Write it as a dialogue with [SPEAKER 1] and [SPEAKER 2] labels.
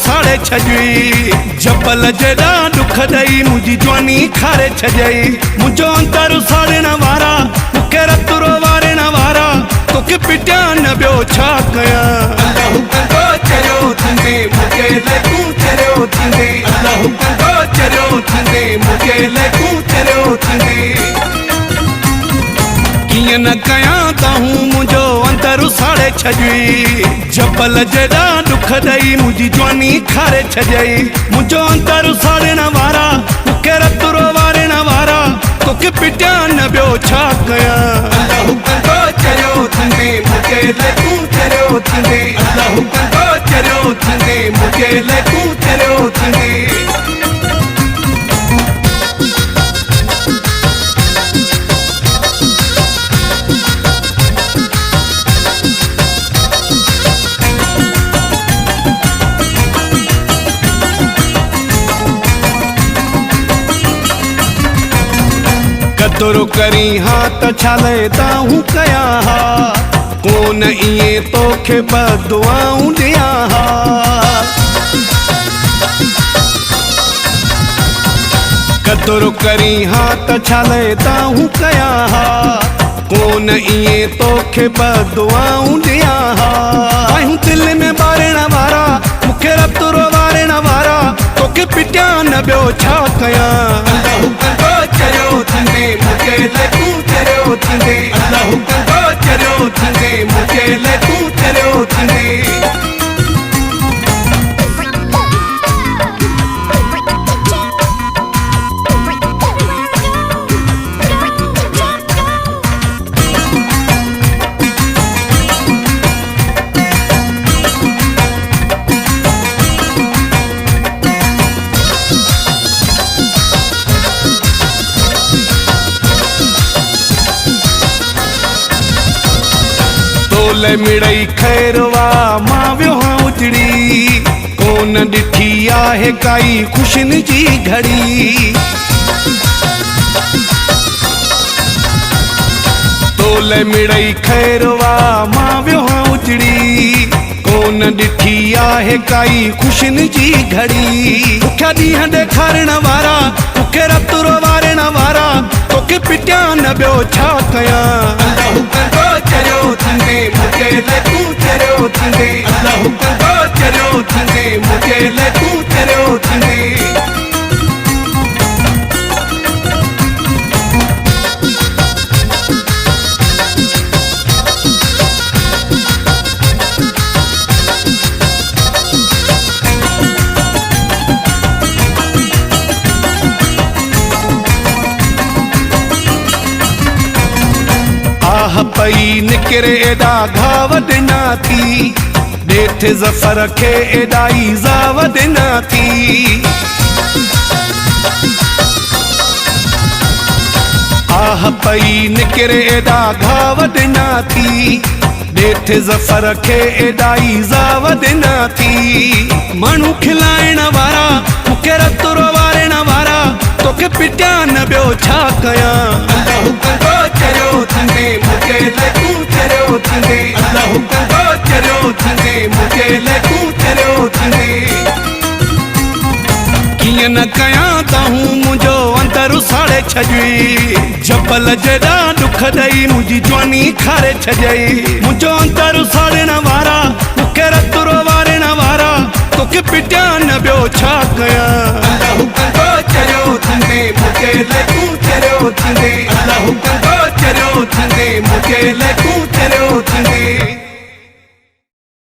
[SPEAKER 1] साड़े छजई जबल जेड़ा दुख दई मुझी जवानी खारे छजई मुझो अंतर साड़ण वारा मुखे रतुरो वारण वारा तोखे पिटिया न बियो छा कया अल्लाह कंदो चरियो थंदे मुखे लकू चरियो थंदे अल्लाह कंदो चरियो थंदे मुखे लकू चरियो थंदे किए न कया ताहूं मुझो अंतर साड़े छजई जबल जेड़ा दुख दई मुझी जवानी खारे छजई मुझो अंतर साड़ण वारा मुखे रतुरो वारण वारा तोखे पिटिया न बियो छा कया अल्लाह कंदो चरियो थंदे मुखे लकू चरियो थंदे अल्लाह कंदो चरियो थंदे मुखे लकू चरियो थंदे कदुर करी हाथ छाले ताहूं कया हा कोन इए तोखे बदुआऊं दिया हा कदुर करी हाथ छाले ताहूं कया हा कोन इए तोखे बदुआऊं दिया हा आयूं दिल में बारण वारा मुखे रतुरो वारण वारा तोखे पिटिया न बियो छा कया अल्लाह कंदो चरियो थंदे मुखे लकू चरियो थंदे अल्लाह कंदो चरियो थंदे मुखे लकू चरियो थंदे तोले मिड़ई खैरवा मां वियो हाँ उजड़ी कोन ॾिठी आहे काई ख़ुशियुनि जी घड़ी तोले मिड़ई खैरवा मां वियो हाँ उजड़ी कोन ॾिठी आहे काई ख़ुशियुनि जी घड़ी मुख्या ॾींहं ॾेखारण वारा मुखे रतुरो वारण वारा तोखे पिटिया न बियो छा कया अल्लाह कंदो चरियो थंदे मुखे लकू चरियो थंदे अल्लाह कंदो चरियो थंदे मुखे लकू चरियो थंदे पई निकिरे एॾा घाव ॾिना थी ॾेठ ज़फ़र खे एॾा ईज़ाव ॾिना थी आह पई निकिरे एॾा घाव ॾिना थी ॾेठ ज़फ़र खे एॾा ईज़ाव ॾिना थी माण्हू खिलाइण वारा मुखे रतुरो वारण वारा तोखे पिटिया न बियो छा कया अल्लाह कंदो चरियो थंदे मुखे लकू चरियो थंदे अल्लाह कंदो चरियो थंदे मुखे लकू चरियो थंदे किए न कया ताहूं मुझो अंतर साड़े छजई जबल जेड़ा दुख दई मुझी जवानी खारे छजई मुझो अंतर साड़ण वारा मुखे रतुरो वारण वारा तोखे पिटिया न बियो छा कया अल्लाह कंदो चरियो थंदे मुखे लकू चरियो थंदे अल्लाह कंदो चरियो थंदे मुखे लकू